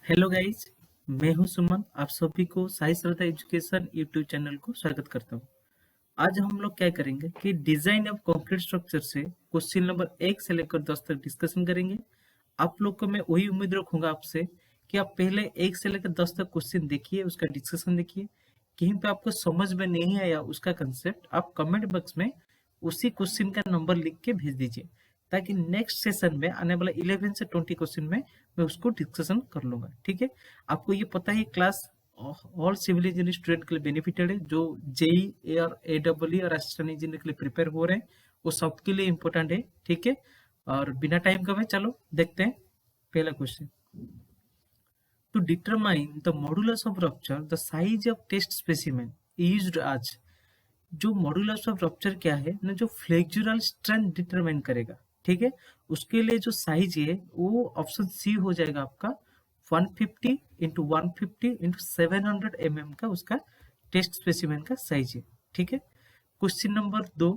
Hello guys. मैं हूं सुमन। आप सभी को साई श्रद्धा एजुकेशन यूट्यूब चैनल को स्वागत करता हूं। आज हम लोग क्या करेंगे कि डिजाइन ऑफ कंक्रीट स्ट्रक्चर से क्वेश्चन नंबर 1 से लेकर 10 तक डिस्कशन करेंगे। आप लोग को मैं वही उम्मीद रखूंगा आपसे कि आप पहले 1 से लेकर 10 तक क्वेश्चन देखिए, उसका डिस्कशन देखिए। कहीं पे आपको समझ में नहीं आया उसका कंसेप्ट, आप कमेंट बॉक्स में उसी क्वेश्चन का नंबर लिख के भेज दीजिए, ताकि नेक्स्ट सेशन में आने वाला 11 से 20 क्वेश्चन में मैं उसको डिस्कशन कर लूंगा। ठीक है। आपको ये पता है class all civil engineering student के लिए बेनिफिटेड है, जो जेई और एडब्ल्यू और असिस्टेंट इंजीनियर के लिए प्रिपेयर हो रहे हैं, वो सबके लिए इम्पोर्टेंट है। ठीक है। और बिना टाइम का चलो देखते हैं पहला question. To determine the modulus of rupture the size of test specimen used आज। जो मॉडुलस ऑफ रप्चर क्या है ना, जो फ्लेक्सुरल स्ट्रेंथ डिटरमाइन करेगा। ठीक है। उसके लिए जो साइज है वो ऑप्शन सी हो जाएगा आपका 150 इंटू 150 इंटू 700 mm का उसका टेस्ट स्पेसिमेन का साइज है। ठीक है। Question number 2,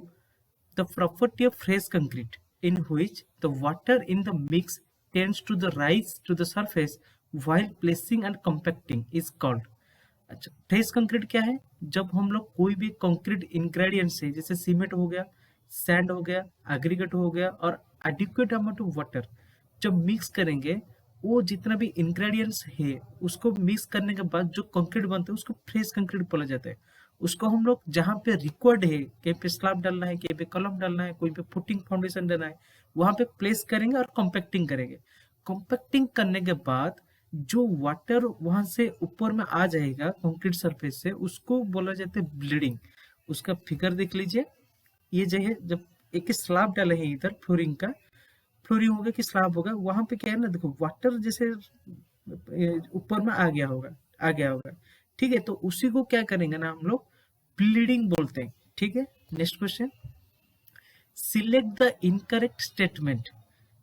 the property of fresh concrete in which the water in the mix tends to the rise to the surface while placing and compacting is called. अच्छा, fresh concrete क्या है? जब हम लोग कोई भी कंक्रीट इंग्रेडिएंट्स है, जैसे सीमेंट हो गया, सैंड हो गया, एग्रीगेट हो गया और एडिक्वेट अमाउंट ऑफ वाटर जब मिक्स करेंगे, वो जितना भी इंग्रेडिएंट्स है उसको मिक्स करने के बाद जो कंक्रीट बनता है उसको फ्रेश कंक्रीट बोला जाता है। उसको हम लोग जहाँ पे रिक्वायर्ड है, कहीं पे स्लैब डालना है, कहीं पे कॉलम डालना है, कोई पे फुटिंग फाउंडेशन डालना है, वहां पे प्लेस करेंगे और कॉम्पैक्टिंग करेंगे। कॉम्पैक्टिंग करने के बाद जो वाटर वहां से ऊपर में आ जाएगा कंक्रीट सरफेस से, उसको बोला जाता है ब्लीडिंग। उसका फिगर देख लीजिए। ये जो है, जब एक स्लैब डाले हैं इधर फ्लोरिंग का, फ्लोरिंग होगा कि स्लैब होगा, वहां पे क्या है ना, देखो वाटर जैसे ऊपर में आ गया होगा। ठीक है। तो उसी को क्या करेंगे ना हम लोग, ब्लीडिंग बोलते हैं। ठीक है। Next question, select the incorrect statement.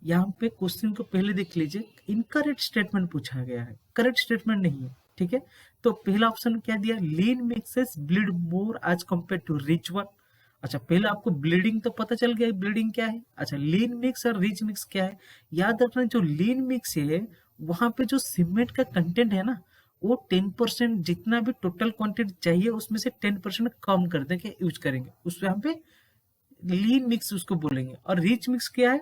यहाँ पे क्वेश्चन को पहले देख लीजिए, इनकरेक्ट स्टेटमेंट पूछा गया है, करेक्ट स्टेटमेंट नहीं है। ठीक है। तो पहला ऑप्शन क्या दिया, lean mixes bleed more as compared to rich one. अच्छा, पहले आपको ब्लीडिंग तो पता चल गया ब्लीडिंग क्या है। अच्छा, लीन मिक्स और रिच मिक्स क्या है? याद रखना, जो लीन मिक्स है वहां पे जो सीमेंट का कंटेंट है ना, वो 10% जितना भी टोटल क्वांटिटी चाहिए उसमें से 10% कम कर देंगे, यूज करेंगे उस यहाँ पे लीन मिक्स उसको बोलेंगे। और रिच मिक्स क्या है,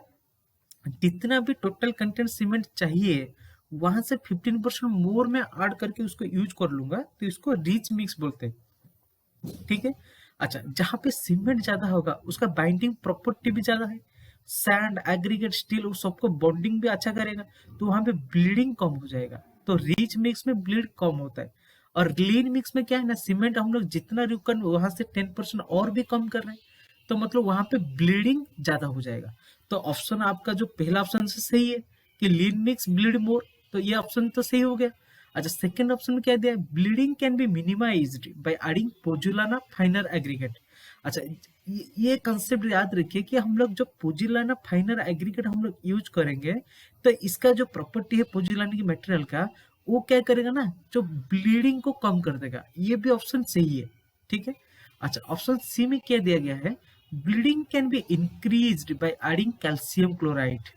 जितना भी टोटल कंटेंट सीमेंट चाहिए वहां से 15% मोर में ऐड करके उसको यूज कर लूंगा, तो इसको रिच मिक्स बोलते हैं। ठीक है। अच्छा, जहां पे सीमेंट ज्यादा होगा उसका बाइंडिंग प्रॉपर्टी भी ज्यादा है, सैंड एग्रीगेट स्टील वो सबको बॉन्डिंग भी अच्छा करेगा, तो वहां पे ब्लीडिंग कम हो जाएगा। तो रिच मिक्स में ब्लीड कम होता है। और लीन मिक्स में क्या है ना, सीमेंट हम लोग जितना रिक्वायर वहां से 10% और भी कम कर रहे हैं, तो मतलब वहां पे ब्लीडिंग ज्यादा हो जाएगा। तो ऑप्शन आपका जो पहला ऑप्शन से सही है कि लीन मिक्स ब्लीड मोर, तो ये ऑप्शन तो सही हो गया। अच्छा, सेकंड ऑप्शन में क्या दिया है, bleeding can be minimised by adding pozzolana finer aggregate. अच्छा, ये कंसेप्ट याद रखिए कि हम लोग जो पोजुलाना फाइनर एग्रीगेट हम लोग यूज करेंगे, तो इसका जो प्रॉपर्टी है पोजुलाना की मटेरियल का, वो क्या करेगा ना, जो ब्लीडिंग को कम कर देगा। ये भी ऑप्शन सही है। ठीक है। अच्छा, ऑप्शन सी में क्या दिया गया है, bleeding can be increased by adding calcium chloride.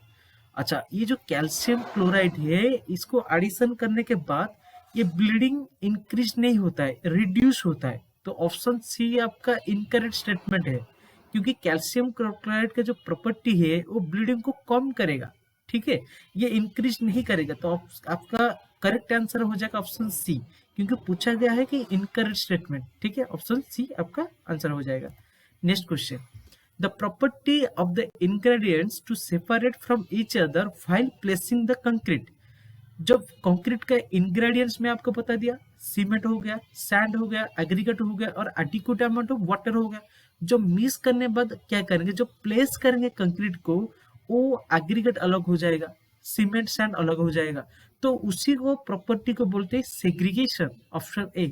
अच्छा, ये जो कैल्शियम क्लोराइड है इसको एडिशन करने के बाद ये ब्लीडिंग इंक्रीज नहीं होता है, रिड्यूस होता है। तो ऑप्शन सी आपका इनकरेक्ट स्टेटमेंट है, क्योंकि कैल्शियम क्लोराइड का जो प्रॉपर्टी है वो ब्लीडिंग को कम करेगा। ठीक है। ये इंक्रीज नहीं करेगा। तो आपका करेक्ट आंसर हो जाएगा ऑप्शन सी, क्योंकि पूछा गया है कि इनकरेक्ट स्टेटमेंट। ठीक है। ऑप्शन सी आपका आंसर हो जाएगा। Next question, the property of the ingredients to separate from each other while placing the concrete। जब कंक्रीट का इंग्रेडिएंट्स में आपको बता दिया, सीमेंट हो गया, सैंड हो गया, एग्रीगेट हो गया और एडिक्वेट अमाउंट ऑफ वाटर हो गया। जो मिक्स करने के बाद क्या करेंगे, जो प्लेस करेंगे कंक्रीट को, वो एग्रीगेट अलग हो जाएगा, सीमेंट सैंड अलग हो जाएगा। तो उसी को प्रॉपर्टी को बोलते हैं सेग्रीगेशन। ऑप्शन ए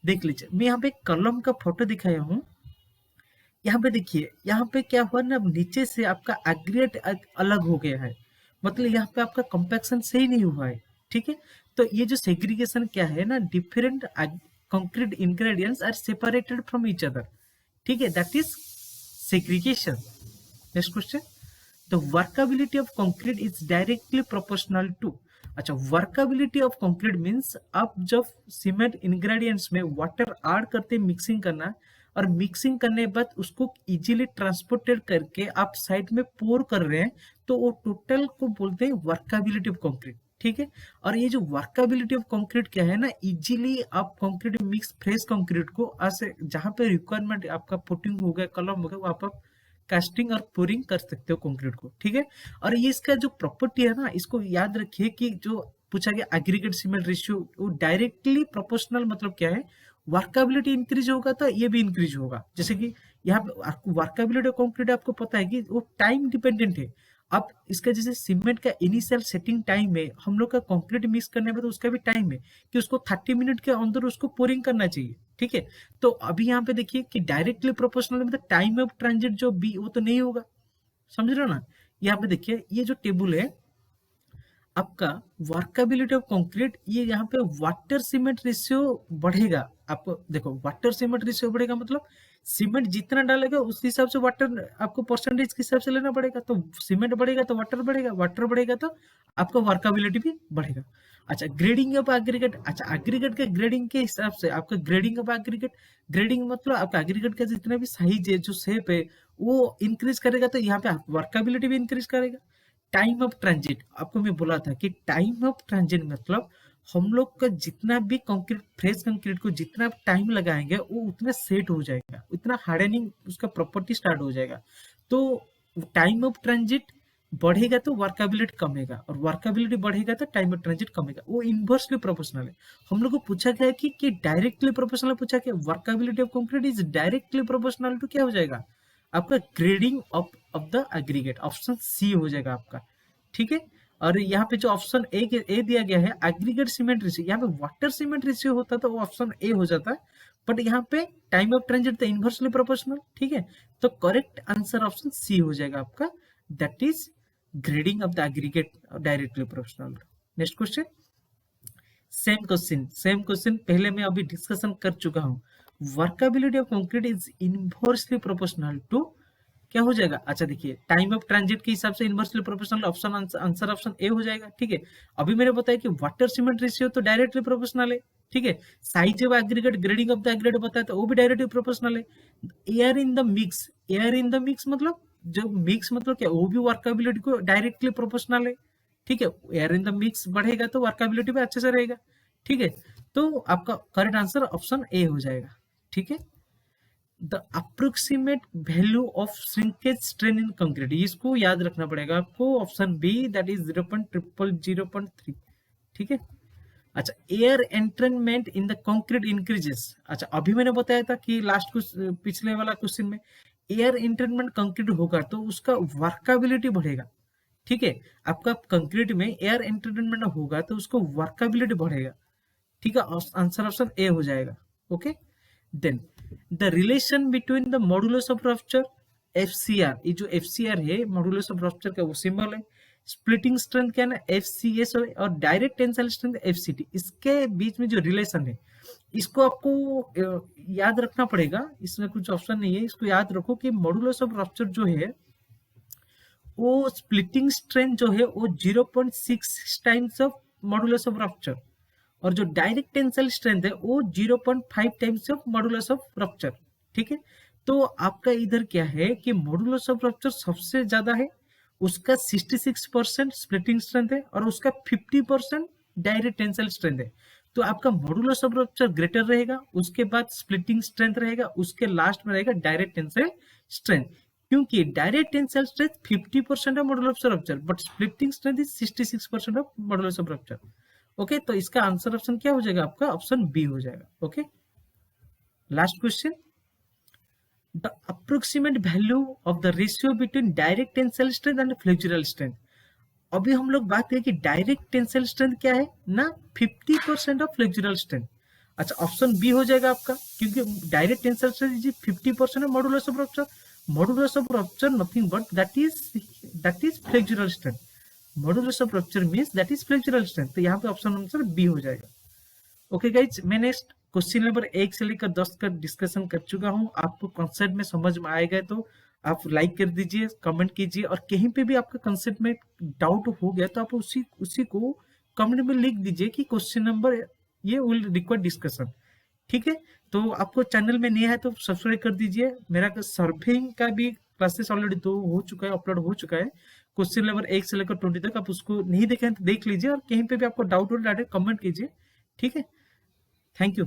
देख लीजिए। मैं यहाँ पे कलम का फोटो दिखाया हूँ। यहाँ पे देखिए, यहाँ पे क्या हुआ ना, नीचे से आपका एग्रीगेट अलग हो गया है, मतलब यहाँ पे आपका कंपैक्शन सही नहीं हुआ है। ठीक है। तो ये जो सेग्रीगेशन क्या है ना, different concrete ingredients are separated from each other. ठीक है, that is segregation. Next question, the workability of concrete is directly proportional to. अच्छा, वर्कबिलिटी ऑफ कंक्रीट मींस आप जब सीमेंट इंग्रेडिएंट्स में वाटर ऐड करते मिक्सिंग करना, और मिक्सिंग करने के बाद उसको इजीली ट्रांसपोर्टेड करके आप साइड में पोर कर रहे हैं, तो वो टोटल को बोलते हैं वर्कबिलिटी ऑफ कंक्रीट। ठीक है, और ये जो वर्कबिलिटी ऑफ कंक्रीट क्या है ना, इजीली आप कंक्रीट मिक्स फ्रेश कंक्रीट को ऐसे जहां पे रिक्वायरमेंट आपका पुटिंग हो गया, कलम हो गया, वहां पर कास्टिंग और पोरिंग कर सकते हो कंक्रीट को। ठीक है, और ये इसका जो प्रॉपर्टी है ना, इसको याद रखिए कि जो पूछा गया एग्रीगेट सीमेंट रेशियो, वो डायरेक्टली प्रोपोर्शनल, मतलब क्या है, वर्कबिलिटी इंक्रीज होगा तो ये भी इंक्रीज होगा। जैसे कि यहाँ पे वर्कबिलिटी कंक्रीट आपको पता है कि वो टाइम डिपेंडेंट है। अब इसका जैसे सीमेंट का इनिशियल सेटिंग टाइम है, हम लोग का कंक्रीट मिक्स करने में तो उसका भी टाइम है कि उसको 30 मिनट के अंदर उसको पोरिंग करना चाहिए। ठीक है, तो अभी यहाँ पे देखिए कि डायरेक्टली प्रोपोर्शनल मतलब टाइम ऑफ ट्रांजिट जो बी, वो तो नहीं होगा। समझ रहे हो ना? यहाँ पे देखिए ये जो टेबल है आपका वर्कबिलिटी ऑफ कंक्रीट, ये यहाँ पे वाटर सीमेंट रेशियो बढ़ेगा। आपको देखो वाटर सीमेंट रेशियो बढ़ेगा मतलब सीमेंट जितना डालेगा उस हिसाब से वाटर आपको परसेंटेज के हिसाब से लेना पड़ेगा। तो सीमेंट बढ़ेगा तो वाटर बढ़ेगा, वाटर बढ़ेगा तो आपका वर्कबिलिटी भी बढ़ेगा। अच्छा, ग्रेडिंग ऑफ एग्रीगेट। अच्छा, एग्रीगेट के ग्रेडिंग के हिसाब से आपका ग्रेडिंग ऑफ एग्रीगेट, ग्रेडिंग मतलब आपका एग्रीगेट का जितना भी साइज है, जो शेप है, वो इंक्रीज करेगा तो यहाँ पे वर्कबिलिटी भी इंक्रीज करेगा। टाइम ऑफ ट्रांजिट, आपको मैं बोला था कि टाइम ऑफ ट्रांजिट मतलब हम लोग का जितना भी कंक्रीट, फ्रेश कंक्रीट को जितना टाइम लगाएंगे वो उतना सेट हो जाएगा, उतना हार्डनिंग उसका प्रॉपर्टी स्टार्ट हो जाएगा। तो टाइम ऑफ ट्रांजिट बढ़ेगा तो वर्कबिलिटी कमेगा, और वर्कबिलिटी बढ़ेगा तो टाइम ऑफ ट्रांजिट कमेगा। वो इनवर्सली प्रोपोर्शनल है। हम लोग को पूछा गया है कि डायरेक्टली प्रोपोर्शनल पूछा गया, workability of concrete is directly proportional to क्या हो जाएगा आपका grading of the aggregate, option C हो जाएगा आपका। ठीक है, और यहाँ पे जो ऑप्शन ए दिया गया है एग्रीगेट सीमेंट रेशियो, यहाँ पे वाटर सीमेंट रेशियो होता तो वो ऑप्शन ए हो जाता है, बट यहाँ पे टाइम ऑफ ट्रांजिट तो इनवर्सली प्रोपोर्शनल। ठीक है, तो करेक्ट आंसर ऑप्शन सी हो जाएगा आपका, that is grading of the aggregate directly proportional. Next question, same question पहले मैं अभी डिस्कशन कर चुका हूँ। Workability of concrete is inversely proportional to क्या हो जाएगा। अच्छा देखिए, टाइम ऑफ ट्रांजिट के हिसाब से inversely proportional, option answer option A हो जाएगा। ठीक है, अभी मैंने बताया कि वाटर सीमेंट रेशियो तो डायरेक्टली प्रोपोर्शनल है। ठीक है, size of aggregate, grading of the aggregate बताया तो वो भी डायरेक्टली प्रोपोर्शनल है। Air in the mix, air in the mix मतलब जो मिक्स मतलब क्या, वो भी वर्कबिलिटी को डायरेक्टली प्रोपोर्शनल है। ठीक है, एयर इन द मिक्स बढ़ेगा तो वर्कबिलिटी भी अच्छे से रहेगा। ठीक है, तो आपका करेक्ट आंसर ऑप्शन ए हो जाएगा। ठीक है, the approximate value of shrinkage strain in concrete, इसको याद रखना पड़ेगा आपको, ऑप्शन बी दैट इज 0.003। ठीक है, अच्छा, air entrainment in the concrete increases. अच्छा, अभी मैंने बताया था कि लास्ट कुछ पिछले वाला क्वेश्चन में एयर एंट्रेनमेंट कंक्रीट होगा तो उसका वर्कबिलिटी बढ़ेगा। ठीक है, आपका कंक्रीट में एयर एंट्रेनमेंट होगा तो उसको वर्कबिलिटी बढ़ेगा। ठीक है, आंसर ऑप्शन ए हो जाएगा। Okay, then the relation between the modulus of rupture, FCR, ये जो एफसीआर है मॉडुलस ऑफ रप्चर का वो सिंबल है। स्प्लिटिंग स्ट्रेंथ क्या है ना, एफसीएस, और डायरेक्ट टेंसाइल स्ट्रेंथ एफसीटी, इसके बीच में जो रिलेशन है इसको आपको याद रखना पड़ेगा। इसमें कुछ ऑप्शन नहीं है, इसको याद रखो कि मॉडुलस ऑफ रप्चर जो है वो स्प्लिटिंग स्ट्रेंथ जो है वो 0.6 times of modulus of rupture, और जो डायरेक्ट टेंसाइल स्ट्रेंथ है वो 0.5 times of modulus of rupture. ठीक है, तो आपका इधर क्या है कि मॉडुलस ऑफ रप्चर सबसे ज्यादा है, उसका 66% स्प्लिटिंग स्ट्रेंथ है, और उसका 50% डायरेक्ट टेंसाइल स्ट्रेंथ है। तो आपका मॉडुलस ऑफ रप्चर ग्रेटर रहेगा, उसके बाद स्प्लिटिंग स्ट्रेंथ रहेगा, उसके लास्ट में रहेगा डायरेक्ट टेंसाइल स्ट्रेंथ। क्योंकि direct tensile strength 50% of modulus of rupture, but splitting strength is 66% of modulus of rupture. Okay, तो इसका आंसर ऑप्शन क्या हो जाएगा आपका, ऑप्शन बी हो जाएगा। Okay, last question, the approximate value of the ratio between direct tensile strength and flexural strength. अभी हम लोग बात करें कि डायरेक्ट टेंसाइल स्ट्रेंथ क्या है ना, 50% ऑफ फ्लेक्सुरल स्ट्रेंथ। अच्छा, ऑप्शन बी हो जाएगा आपका, क्योंकि direct tensile strength is 50% of modulus of rupture. Modulus of rupture nothing but that is flexural strength. Modulus of rupture means that is flexural strength, तो यहाँ पे ऑप्शन आंसर बी हो जाएगा। ओके गाइज, मैं नेक्स्ट क्वेश्चन नंबर 1 से लेकर 10 का discussion कर चुका हूँ। आपको कॉन्सेप्ट में समझ में आएगा तो आप लाइक कर दीजिए, कमेंट कीजिए, और कहीं पे भी आपका कॉन्सेप्ट में डाउट हो गया तो आप उसी को कमेंट में लिख दीजिए कि क्वेश्चन नंबर ये विल रिक्वायर डिस्कशन। ठीक है, तो आपको चैनल में नया है तो सब्सक्राइब कर दीजिए। मेरा सर्फिंग का भी क्लासेस ऑलरेडी 2 हो चुका है, अपलोड हो चुका है। क्वेश्चन नंबर 1 से लेकर 20 तक आप उसको नहीं देखे हैं तो देख लीजिए, और कहीं पे भी आपको डाउट हो डायरेक्ट कमेंट कीजिए। ठीक है, थैंक यू।